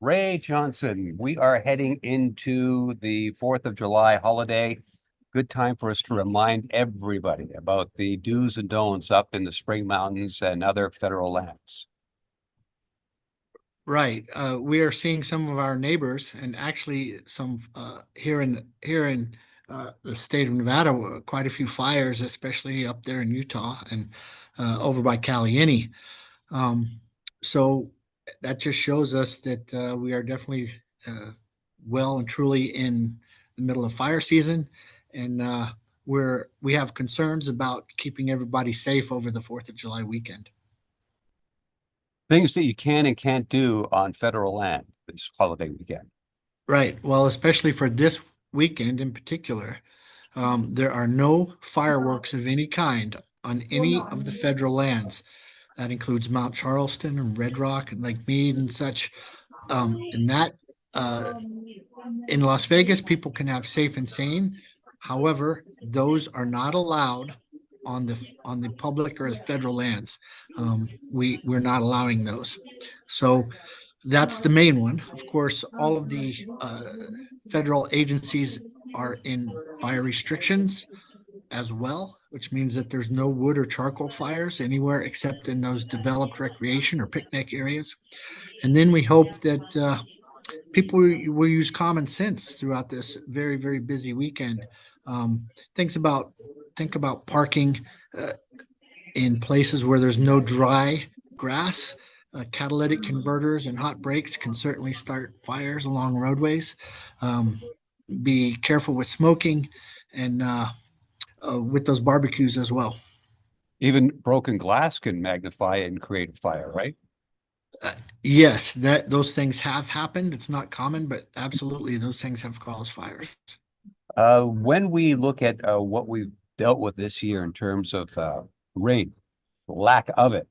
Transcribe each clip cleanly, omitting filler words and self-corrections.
Ray Johnson, we are heading into the 4th of July holiday. Good time for us to remind everybody about the do's and don'ts up in the Spring Mountains and other federal lands. Right. We are seeing some of our neighbors, and actually some here in the state of Nevada, quite a few fires, especially up there in Utah and over by Caliente. Um, so that just shows us that we are definitely well and truly in the middle of fire season, and we have concerns about keeping everybody safe over the Fourth of July weekend. Things that you can and can't do on federal land this holiday weekend. Right. Well, especially for this weekend in particular, there are no fireworks of any kind on any of the federal lands. That includes Mount Charleston and Red Rock and Lake Mead and such. And that uh, in Las Vegas, people can have safe and sane. However, those are not allowed on the public or the federal lands. We're not allowing those. So that's the main one. Of course, all of the federal agencies are in fire restrictions as well, which means that there's no wood or charcoal fires anywhere except in those developed recreation or picnic areas. And then we hope that people will use common sense throughout this very, very busy weekend. Um, thinks about think about parking uh, in places where there's no dry grass. Catalytic converters and hot brakes can certainly start fires along roadways. Um, be careful with smoking and with those barbecues as well. Even broken glass can magnify and create a fire, right? Yes, that those things have happened. It's not common, but absolutely those things have caused fires. When we look at what we've dealt with this year in terms of rain, lack of it,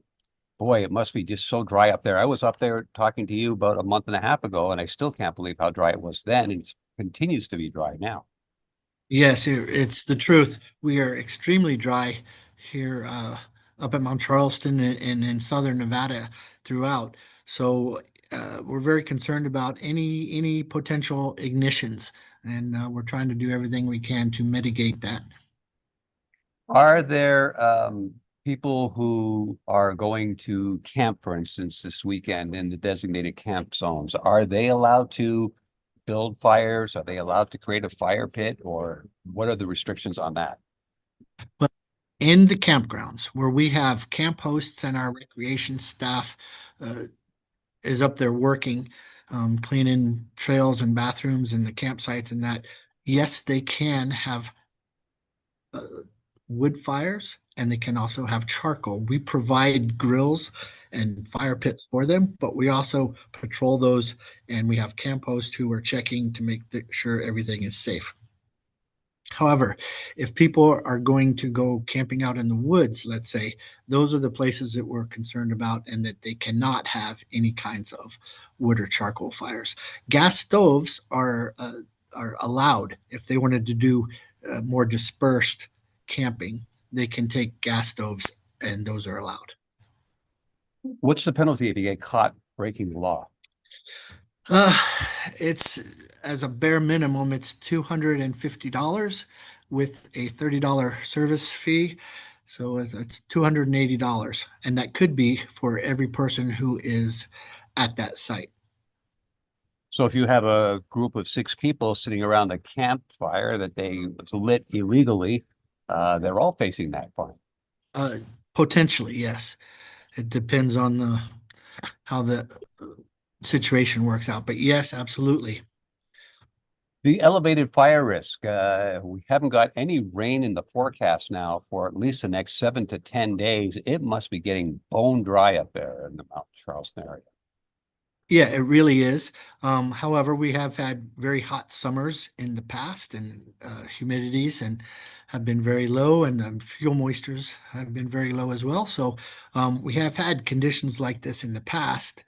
boy, it must be just so dry up there. I was up there talking to you about a month and a half ago, and I still can't believe how dry it was then, and it continues to be dry now. Yes, it's the truth. We are extremely dry here up at Mount Charleston and in southern Nevada throughout. So we're very concerned about any potential ignitions, and we're trying to do everything we can to mitigate that. Are there people who are going to camp, for instance, this weekend in the designated camp zones? Are they allowed to build fires? Are they allowed to create a fire pit, or what are the restrictions on that? But in the campgrounds where we have camp hosts and our recreation staff uh, is up there working, cleaning trails and bathrooms and the campsites and that, yes, they can have uh, wood fires and they can also have charcoal. We provide grills and fire pits for them, but we also patrol those and we have camp hosts who are checking to make sure everything is safe. However, if people are going to go camping out in the woods, let's say, those are the places that we're concerned about and that they cannot have any kinds of wood or charcoal fires. Gas stoves are allowed if they wanted to do more dispersed camping. They can take gas stoves, and those are allowed. What's the penalty if you get caught breaking the law? Uh, it's as a bare minimum, it's $250 with a $30 service fee. So it's $280. And that could be for every person who is at that site. So if you have a group of 6 people sitting around a campfire that they lit illegally, they're all facing that fine. Uh, Potentially, yes. It depends on how the situation works out. But yes, absolutely. The elevated fire risk, we haven't got any rain in the forecast now for at least the next 7 to 10 days. It must be getting bone dry up there in the Mount Charleston area. Yeah, it really is. However, we have had very hot summers in the past, and humidities and have been very low, and fuel moistures have been very low as well. So we have had conditions like this in the past.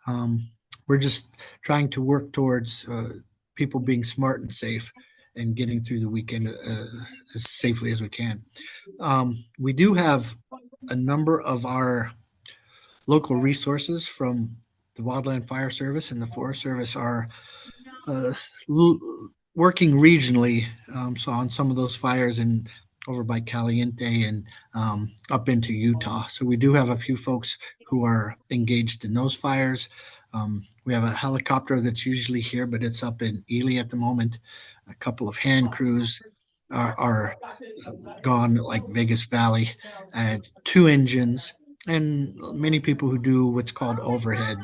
Um, we're just trying to work towards people being smart and safe and getting through the weekend as safely as we can. We do have a number of our local resources from the Wildland Fire Service and the Forest Service are uh, working regionally. So on some of those fires and over by Caliente and up into Utah. So we do have a few folks who are engaged in those fires. We have a helicopter that's usually here, but it's up in Ely at the moment. A couple of hand crews are gone, like Vegas Valley, and two engines, and many people who do what's called overhead.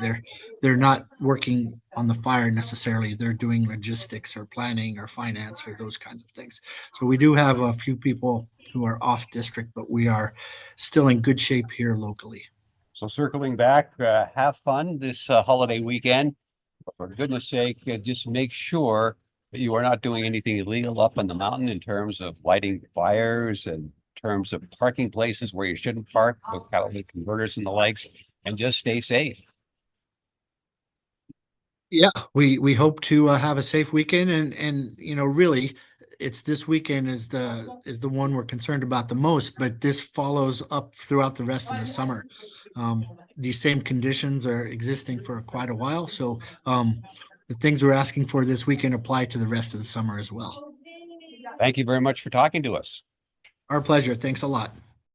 They're not working on the fire necessarily. They're doing logistics or planning or finance or those kinds of things. So we do have a few people who are off district, but we are still in good shape here locally. So circling back, have fun this holiday weekend. But for goodness sake, just make sure that you are not doing anything illegal up on the mountain in terms of lighting fires and in terms of parking places where you shouldn't park with catalytic converters and the likes, and just stay safe. Yeah, we hope to have a safe weekend, and really, it's this weekend is the one we're concerned about the most. But this follows up throughout the rest of the summer. These same conditions are existing for quite a while, so the things we're asking for this weekend apply to the rest of the summer as well. Thank you very much for talking to us. Our pleasure. Thanks a lot.